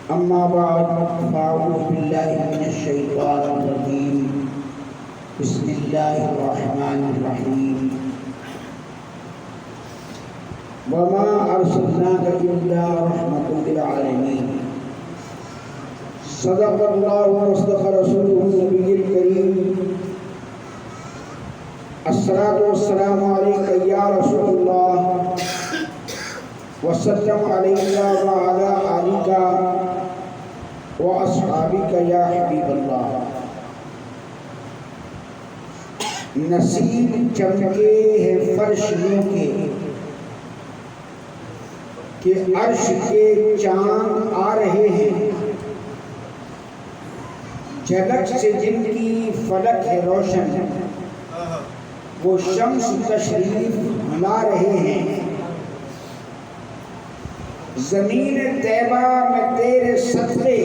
أما بعد فأعوذ بالله من الشيطان الرجيم بسم الله الرحمن الرحيم وما أرسلناك إلا رحمة للعالمين صدق الله وصدق رسوله النبي الكريم الصلاة والسلام عليك يا رسول الله وسلم علیہ وعلی آلک واصحابک یا حبیب اللہ۔ نصیب چمکے ہے فرش یوں کہ عرش کے چاند آ رہے ہیں، جھلک سے جن کی فلک ہے روشن، وہ شمس تشریف لا رہے ہیں۔ زمین طیبہ میں تیرے صدقے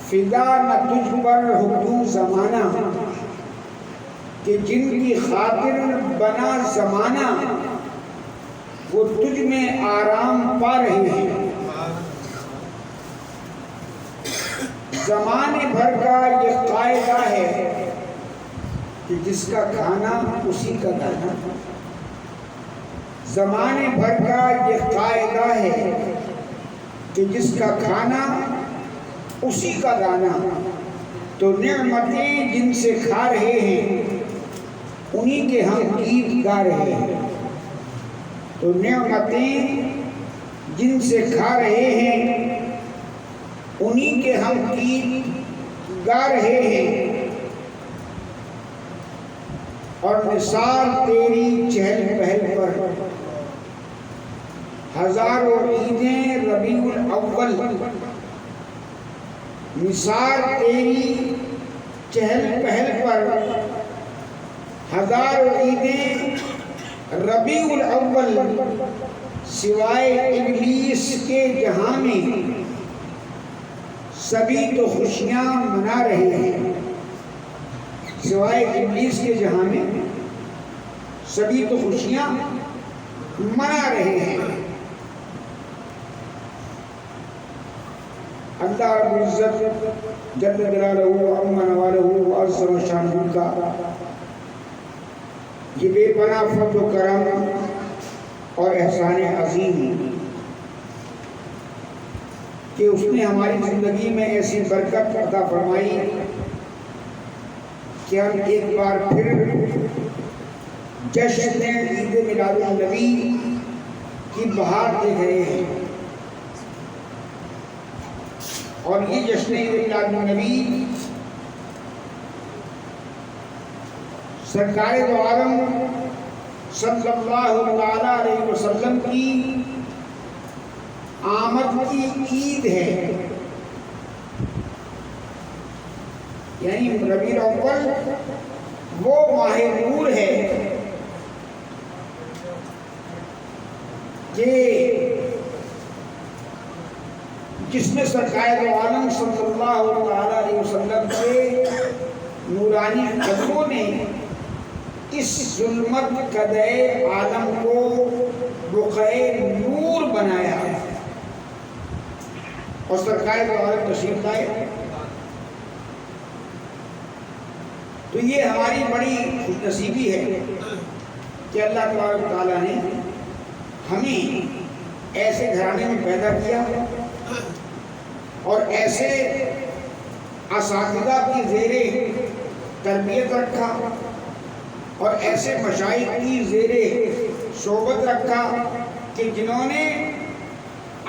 فدا نہ تجھ پر حکم زمانہ، کہ جن کی خاطر بنا زمانہ وہ تجھ میں آرام پا رہے ہیں۔ زمانے بھر کا یہ قاعدہ ہے کہ جس کا کھانا اسی کا دانا، زمانے بھر کا یہ قاعدہ ہے کہ جس کا کھانا اسی کا دانا، تو نعمتیں جن سے کھا رہے ہیں انہی کے ہم گیت گا رہے ہیں، تو نعمتیں جن سے کھا رہے ہیں انہی کے ہم گیت گا رہے ہیں۔ اور مثال تیری چہل پہل پر ہزاروں عیدیں ربیع الاول، مثال تیری چہل پہل پر ہزاروں عیدیں ربیع الاول، سوائے ابلیس کے جہاں میں سبھی تو خوشیاں منا رہے ہیں، سوائے ابلیس کے جہاں میں سبھی تو خوشیاں منا رہے ہیں۔ اللہ رب العزت جل جلالہ وعظم نوالہ وعظم شانہ کا یہ بے پناہ فضل و کرم اور احسان عظیم کہ اس نے ہماری زندگی میں ایسی برکت عطا فرمائی کہ ہم ایک بار پھر جشن عید میلاد النبی کی بہار دیکھ رہے ہیں، اور یہ جشن عید میلاد النبی سرکار دو عالم صلی اللہ علیہ وسلم کی آمد کی عید ہے، یعنی ربیع الاول وہ ماہ نور ہے کہ جس میں سرکار دو عالم صلی اللہ علیہ وسلم کے نورانی قدموں نے اس ظلمت کدے عالم کو بقعے نور بنایا، اور سرکار دو عالم تشریف لائے۔ تو یہ ہماری بڑی خوش نصیبی ہے کہ اللہ تبارک و تعالیٰ نے ہمیں ایسے گھرانے میں پیدا کیا اور ایسے اساتذہ کی زیر تربیت رکھا اور ایسے مشائخ کی زیر صحبت رکھا کہ جنہوں نے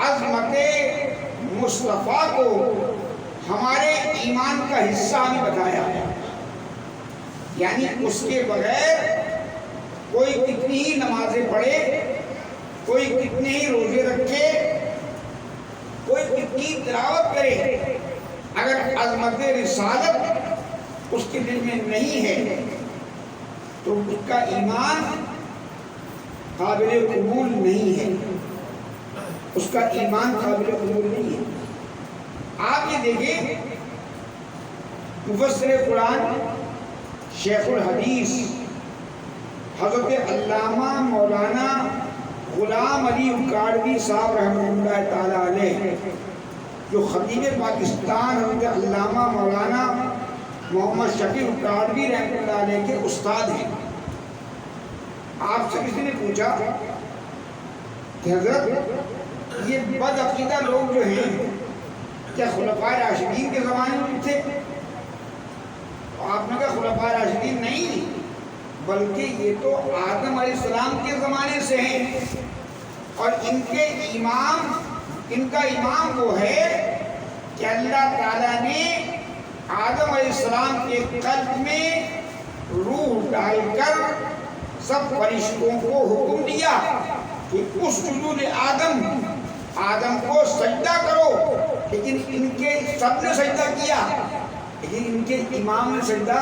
عظمت مصطفیٰ کو ہمارے ایمان کا حصہ ہمیں بتایا، یعنی اس کے بغیر کوئی کتنی ہی نمازیں پڑھے، کوئی کتنے ہی روزے رکھے، کوئی کتنی تلاوت کرے، اگر عظمت رسالت اس کے دل میں نہیں ہے تو اس کا ایمان قابل قبول نہیں ہے، اس کا ایمان قابل قبول نہیں ہے۔ آپ یہ دیکھیں مفسر قرآن شیخ الحدیث حضرت علامہ مولانا غلام علی اکاڑوی صاحب رحمۃ اللہ تعالیٰ علیہ جو خطیب پاکستان حضرت علامہ مولانا محمد شفیع اکاڑوی رحمۃ اللہ علیہ کے استاد ہیں. آپ سے کسی نے پوچھا کہ حضرت یہ بد عقیدہ لوگ جو ہیں کیا خلفائے راشدین کے زمانے میں تھے؟ آپ نے کہا خلفائے راشدین نہیں بلکہ یہ تو آدم علیہ السلام کے زمانے سے ہیں، اور ان کا امام وہ ہے کہ اللہ تعالیٰ نے آدم علیہ السلام کے قلب میں روح ڈال کر سب فرشتوں کو حکم دیا کہ اسجدوا آدم کو سجدہ کرو، لیکن ان کے سب نے سجدہ کیا لیکن ان کے امام نے سجدہ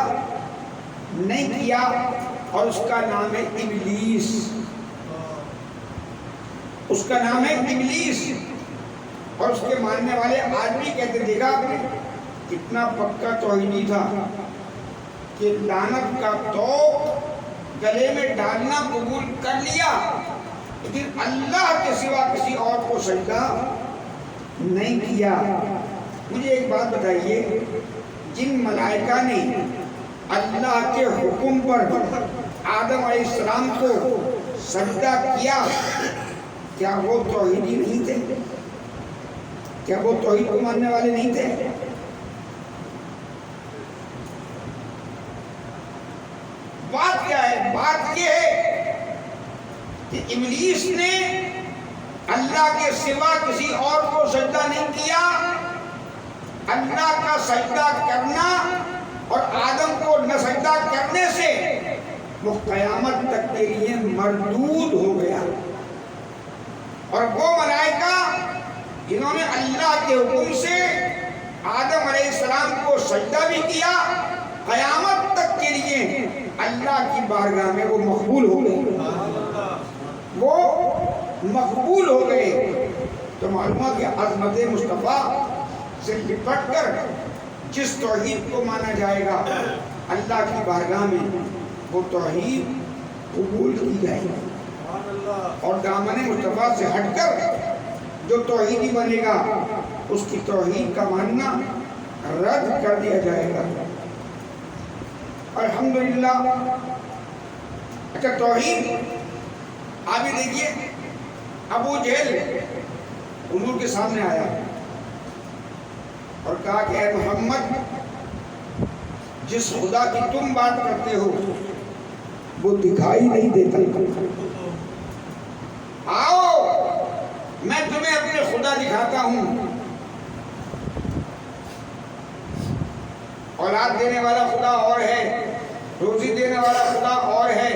نہیں کیا، اور اس کا نام ہے ابلیس. اس کا نام ہے ابلیس. اور اس کے ماننے والے آدمی کہتے دیکھا آپ نے کتنا پکا توحیدی تھا کہ لعنت کا توق گلے میں ڈالنا قبول کر لیا لیکن اللہ کے سوا کسی اور کو سجدہ نہیں کیا. مجھے ایک بات بتائیے، جن ملائکہ نے اللہ کے حکم پر آدم علیہ السلام کو سجدہ کیا، کیا وہ توحیدی نہیں تھے؟ کیا وہ توحید کو ماننے والے نہیں تھے؟ بات کیا ہے؟ بات یہ ہے کہ ابلیس نے اللہ کے سوا کسی اور کو سجدہ نہیں کیا. اللہ کا سجدہ کرنا اور آدم کو نہ سجدہ کرنے سے وہ قیامت تک کے لیے مردود ہو گیا. اور وہ ملائکہ جنہوں نے اللہ کے حکم سے آدم علیہ السلام کو سجدہ بھی کیا، قیامت تک کے لیے اللہ کی بارگاہ میں وہ مقبول ہو گئے. وہ مقبول ہو گئے. تو معلوم ہے کہ عظمت مصطفیٰ سے لپٹ کر جس توحید کو مانا جائے گا اللہ کی بارگاہ میں وہ توحید قبول کی جائے گی، اور دامن مصطفیٰ سے ہٹ کر جو توحیدی بنے گا اس کی توحید کا ماننا رد کر دیا جائے گا. الحمدللہ. اچھا توحید آپ ہی دیکھیے، ابو جہل حضور کے سامنے آیا اور کہا کہ اے محمد، جس خدا کی تم بات کرتے ہو وہ دکھائی نہیں دیتا، آؤ میں تمہیں اپنے خدا دکھاتا ہوں. اولاد دینے والا خدا اور ہے، روزی دینے والا خدا اور ہے،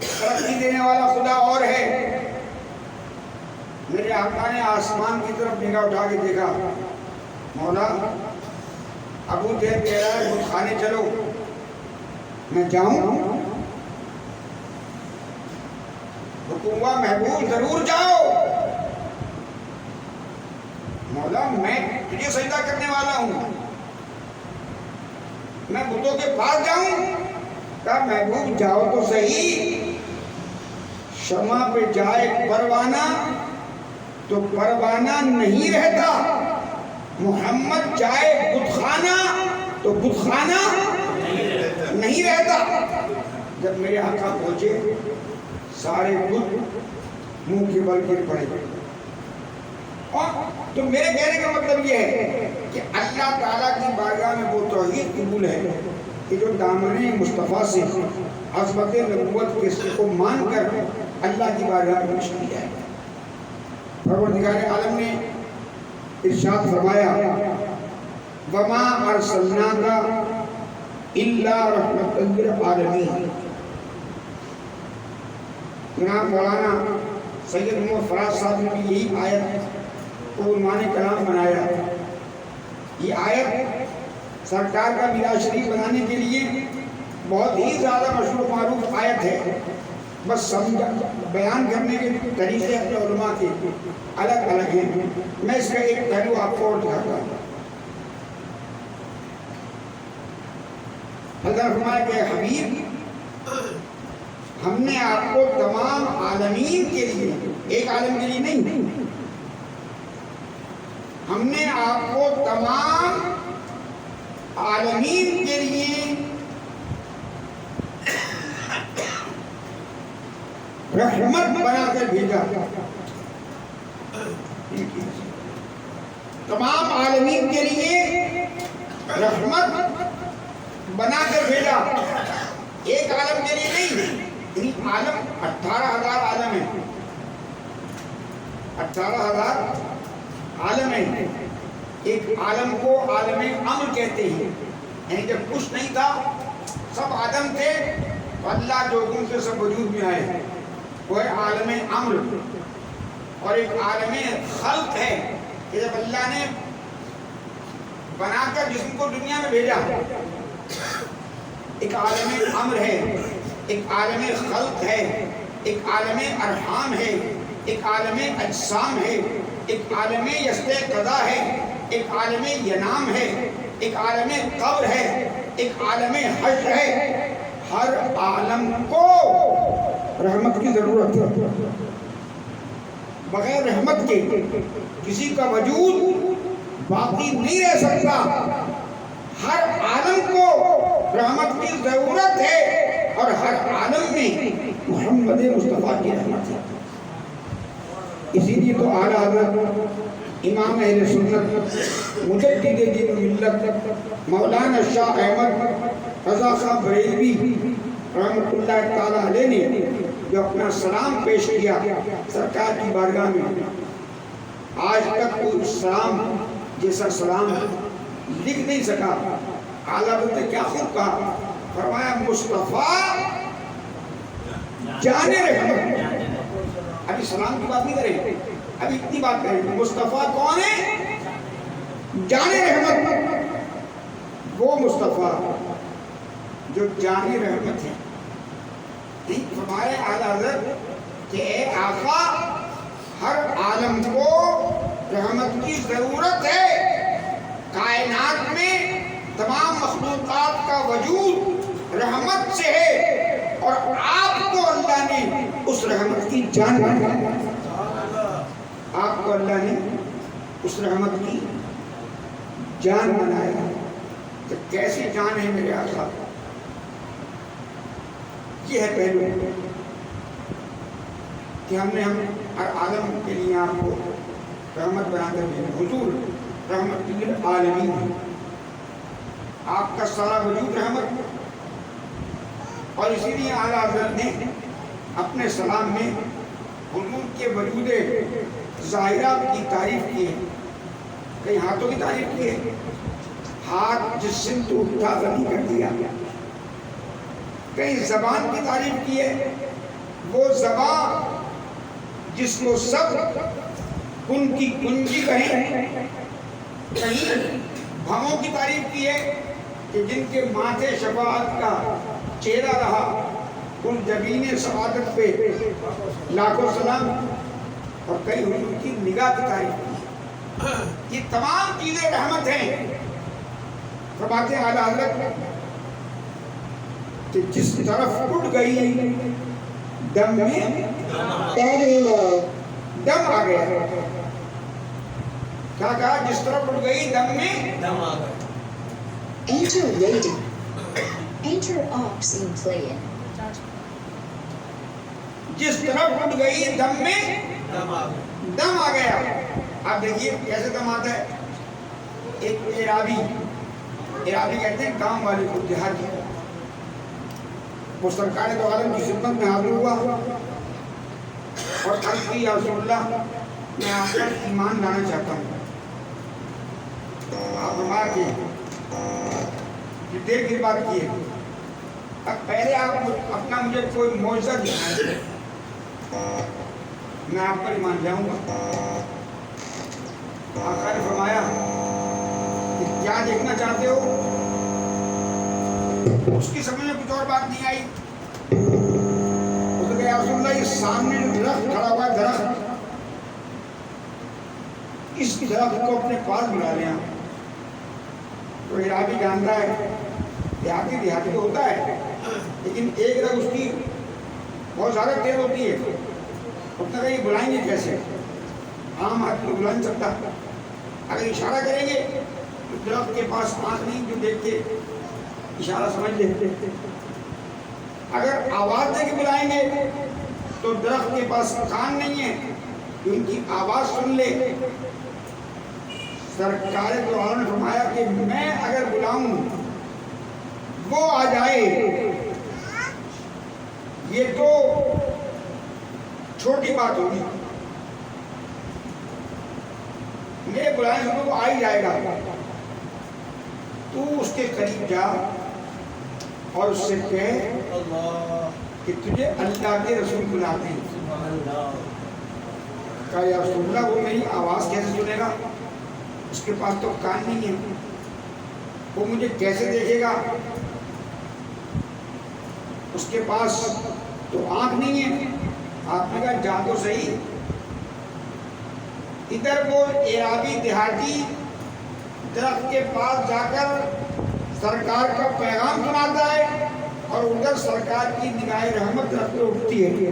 ترقی دینے والا خدا اور ہے. میرے آقا نے آسمان کی طرف نگاہ اٹھا کے دیکھا، مولا ابو جہل کہہ رہا ہے بت خانے چلو، میں جاؤں؟ حکم ہوا محبوب ضرور جاؤ. مولا میں تجھے سجدہ کرنے والا ہوں، میں بتوں کے پاس جاؤں؟ کہا محبوب جاؤ تو صحیح. شمع پہ جائے پروانہ تو پروانہ نہیں رہتا، محمد جائے بت خانہ تو بت خانہ نہیں رہتا. جب میرے آقا پہنچے سارے بت منہ کے بل گر پڑے. تو میرے کہنے کا مطلب یہ ہے کہ اللہ تعالیٰ کی بارگاہ میں وہ توحید قبول ہے کہ جو دامن مصطفیٰ سے عظمت نبوت کو مان کر اللہ کی بارگاہ میں پیش کی جائے. پروردگار عالم نے ارشاد فرمایا وَمَا أَرْسَلْنَاكَ إِلَّا رَحْمَةً لِلْعَالَمِينَ. جناب مولانا سید محمد فراز صاحب نے بھی یہی آیت کو عنوان کلام بنایا. یہ آیت سرکار کا میراث شریف بنانے کے لیے بہت ہی زیادہ مشہور معروف آیت ہے. بس بیان کرنے کے طریقے اپنے علماء کے الگ الگ ہیں. میں اس کا ایک پہلو آپ کو اور دکھاتا ہوں. اللہ فرمایا کہ حبیب ہم نے آپ کو تمام عالمین کے لیے، ایک عالم کے لیے نہیں، ہم نے آپ کو تمام عالمین کے لیے رحمت بنا کر بھیجا، تمام عالمین کے لیے رحمت بنا کر بھیجا، ایک عالم کے لیے نہیں۔ یعنی عالم 18,000 عالم ہیں، 18,000 عالم ہیں۔ ایک عالم کو عالم امر کہتے ہیں، یعنی جب کچھ نہیں تھا، سب آدم تھے، تو اللہ جو حکم سے سب وجود میں آئے، وہ ہے عالم امر۔ اور ایک عالم خلق ہے کہ جب اللہ نے بنا کر جسم کو دنیا میں بھیجا، ایک عالم امر ہے، ایک عالم خلق ہے، ایک عالم ارحام ہے، ایک عالم اجسام ہے، ایک عالم یسط قضا ہے، ایک عالم ینام ہے، ایک عالم قبر ہے، ایک عالم حشر ہے۔ ہر عالم کو رحمت کی ضرورت ہے، بغیر رحمت کے کسی کا وجود باقی نہیں رہ سکتا۔ ہر عالم کو رحمت کی ضرورت ہے، اور ہر عالم میں محمد مصطفیٰ کی رحمت ہے۔ اسی لیے تو اعلیٰ حضرت امام اہل سنت مجدد دین و ملت مولانا شاہ احمد رضا صاحب بریلوی رحمۃ اللہ تعالیٰ علیہ نے جو اپنا سلام پیش کیا سرکار کی بارگاہ میں، آج تک کوئی سلام جیسا سلام لکھ نہیں سکا۔ اعلیٰ حضرت نے کیا خوب کہا، فرمایا مصطفیٰ جان رحمت۔ ابھی سلام کی بات نہیں کریں، ابھی اتنی بات کریں، مصطفیٰ کون ہے؟ جان رحمت، وہ مصطفیٰ جو جان رحمت ہے۔ فرمائے اعلیٰ حضرت کہ اے آقا، ہر عالم کو رحمت کی ضرورت ہے۔ کائنات میں تمام مخلوقات کا وجود رحمت سے ہے، اور آپ کو اللہ نے اس رحمت کی جان بنایا، آپ کو اللہ نے اس رحمت کی جان بنایا۔ تو کیسی جان ہے میرے آقا؟ یہ ہے پہلو کہ ہم نے ہر عالم کے لیے آپ کو رحمت بنا کر دیا۔ حضور رحمت للعالمین ہے، آپ کا سارا وجود رحمت۔ اور اسی لیے اعلیٰ حضرت نے اپنے سلام میں حضور کے وجود ظاہرہ کی تعریف کی ہے۔ کئی ہاتھوں کی تعریف کی ہے، ہاتھ جس سے تو اٹھا غنی کر دیا۔ کئی زبان کی تعریف کی ہے، وہ زبان جس کو سب ان کی کنجی کہیں۔ کہیں بھووں کی تعریف کی ہے کہ جن کے ماتھے شفاعت کا چہرہ رہا، ان جبین سعادت پہ لاکھوں سلام۔ اور کئی حضور کی نگاہ کی تعریف کی۔ یہ تمام چیزیں رحمت ہیں۔ فرماتے ہیں اعلیٰ حضرت کہ جس طرف اٹھ گئی دم میں دم آ گیا۔ کیا کہا؟ جس طرف اٹھ گئی دم میں دم آ گیا۔ Enter waiting. Enter ops in play. جس طرف اٹھ گئی دم میں دم آ گیا۔ آپ دیکھیے کیسے دم آتا ہے۔ ایک اعرابی کہتے ہیں گاؤں والے کو، دیہاتی، وہ سرکار دو عالم کی خدمت میں حاضر ہوا اور عرض کی یا رسول اللہ، میں آپ پر ایمان لانا چاہتا ہوں۔ آپ فرمایا کہ دیر کی بات کی ہے، اب پہلے آپ اپنا مجھے کوئی معجزہ دکھائیں، میں آپ پر ایمان جاؤں گا۔ آقا نے فرمایا کہ کیا دیکھنا چاہتے ہو؟ اس کی سمجھ میں کچھ اور بات نہیں آئی۔ اس نے کہا یا رسول اللہ، یہ سامنے جو درخت کھڑا ہوا ہے، درخت، اس درخت کو اپنے پاس بلا لیا۔ تو اعرابی جانتا ہے، دیہاتی تو ہوتا ہے، لیکن ایک رگ اس کی بہت زیادہ تیز ہوتی ہے. اب تک یہ بلائیں گے کیسے؟ عام آدمی بلا نہیں سکتا. اگر اشارہ کریں گے تو درخت کے پاس آنکھ نہیں جو دیکھ کے اشارہ سمجھ لیتے. اگر آواز دے کے بلائیں گے تو درخت کے پاس کان نہیں ہے جو ان کی آواز سن لے. سرکار دو عالم نے فرمایا کہ میں اگر بلاؤں وہ آ جائے یہ تو چھوٹی بات ہوگی. میرے بلانے سے وہ آ ہی جائے گا. تو اس کے قریب جا اور اس سے کہہ کہ تجھے اللہ کے رسول بلاتے ہیں. کہا یا رسول اللہ وہ میری آواز کیسے سنے گا؟ اس کے پاس تو کان نہیں ہے. وہ مجھے کیسے دیکھے گا؟ اس کے پاس تو آنکھ نہیں ہے. آپ نے کہا جا تو صحیح. ادھر وہ عرابی دیہاتی درخت کے پاس جا کر سرکار کا پیغام سناتا ہے اور ادھر سرکار کی نگاہ رحمت درخت پہ اٹھتی ہے.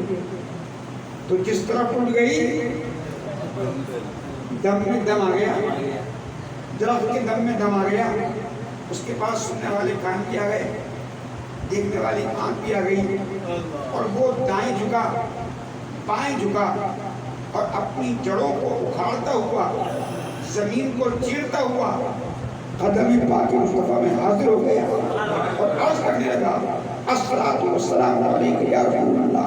تو جس طرف اٹھ گئی دم میں دم آ گیا. درخت کے دم میں دم آ گیا. اس کے پاس سننے والے کان بھی آ گئے, دیکھنے والی آنکھ بھی آ گئی, اور وہ دائیں جھکا بائیں جھکا اور اپنی جڑوں کو اکھاڑتا ہوا زمین کو چیرتا ہوا قدم پاک مصطفیٰ میں حاضر ہو گیا اور عرض کرنے لگا الصلاۃ والسلام علیک یا رسول اللہ,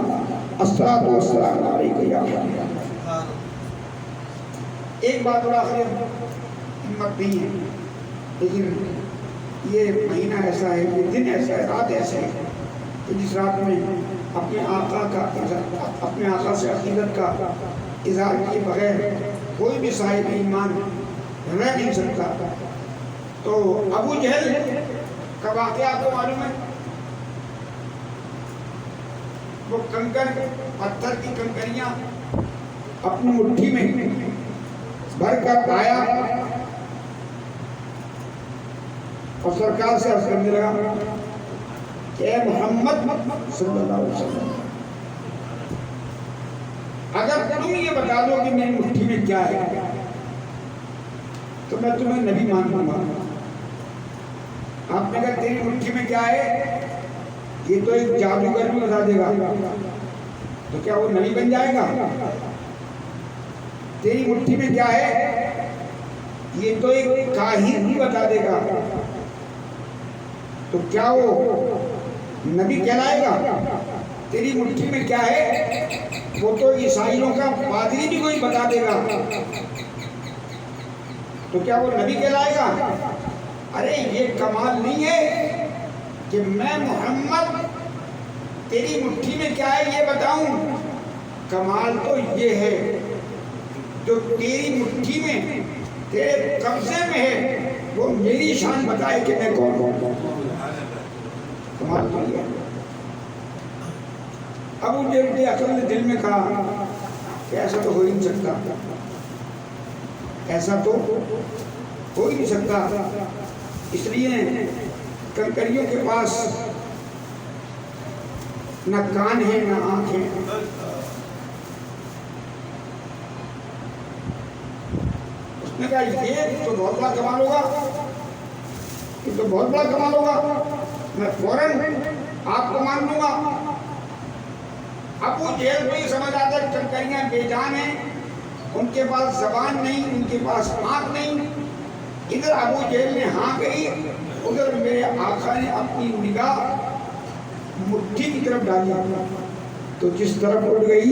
الصلاۃ والسلام علیک یا رسول اللہ. ایک بات اور آخر ہمت نہیں ہے, لیکن یہ مہینہ ایسا ہے, یہ دن ایسا ہے, رات ایسے ہے کہ جس رات میں اپنے آقا سے عقیدت کا اظہار کیے بغیر کوئی بھی صاحب ایمان رہ نہیں سکتا. تو ابو جہل کا واقعہ آپ کو معلوم ہے. وہ کنکر پتھر کی کنکریاں اپنی مٹھی میں بھر کر آیا اور سرکار سے عرض کرنے لگا کہ اے محمد صلی اللہ علیہ وسلم, اگر تم یہ بتا دو کہ میری مٹھی میں کیا ہے تو میں تمہیں نبی مان لوں گا. آپ نے کہا تیری مٹھی میں کیا ہے؟ یہ تو ایک جادوگر بھی بتا دے گا. تو کیا وہ نبی بن جائے گا؟ تیری مٹھی میں کیا ہے؟ یہ تو ایک کاہن بھی بتا دے گا. تو کیا وہ نبی کہلائے گا؟ تیری مٹھی میں کیا ہے؟ وہ تو عیسائیوں کا پادری بھی کوئی بتا دے گا. تو کیا وہ نبی کہلائے گا؟ ارے یہ کمال نہیں ہے کہ میں محمد تیری مٹھی میں کیا ہے یہ بتاؤں. کمال تو یہ ہے جو تیری مٹھی میں تیرے قبضے میں ہے وہ میری شان بتائے کہ میں کون ہوں. کمال تو یہ ہے. ابو جہل کے عقل نے دل میں کہا کہ ایسا تو ہو ہی نہیں سکتا, ایسا تو ہو ہی نہیں سکتا. اس لیے کنکریوں کے پاس نہ کان ہے نہ آنکھ ہے. اس نے کہا یہ تو بہت بڑا کمال ہوگا, یہ تو بہت بڑا کمال ہوگا, میں فوراً آپ کو مان لوں گا. ابو جہل کو یہ سمجھ آتا ہے کنکریاں بے جان ہیں, ان کے پاس زبان نہیں, ان کے پاس آنکھ نہیں. ادھر ابو جہل نے ہاں کہی, ادھر میرے آقا نے اپنی نگاہ مٹھی کی طرف ڈالی. تو جس طرف اٹھ گئی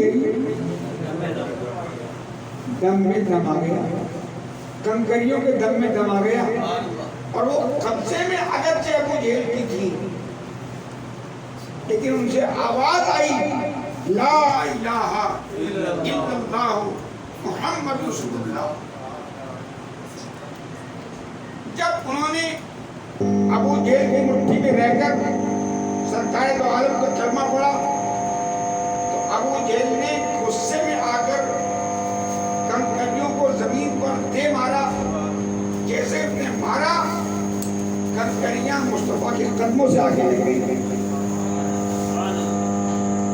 دم میں دم آ گیا, کنکریوں کے دم میں دم آ گیا. اور وہ قبضے میں اگرچہ ابو جہل کی تھی لیکن ان سے آواز آئی لا الہ الا اللہ محمد رسول اللہ. جب انہوں نے ابو جہل کی مٹھی میں رہ کر سرکار دو عالم کو کلمہ پڑھا تو ابو جہل نے غصے میں آ کر کنکریوں کو زمین پر دے مارا. جیسے اس نے مارا کنکریاں مصطفیٰ کے قدموں سے آگے لے گئی.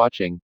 watching.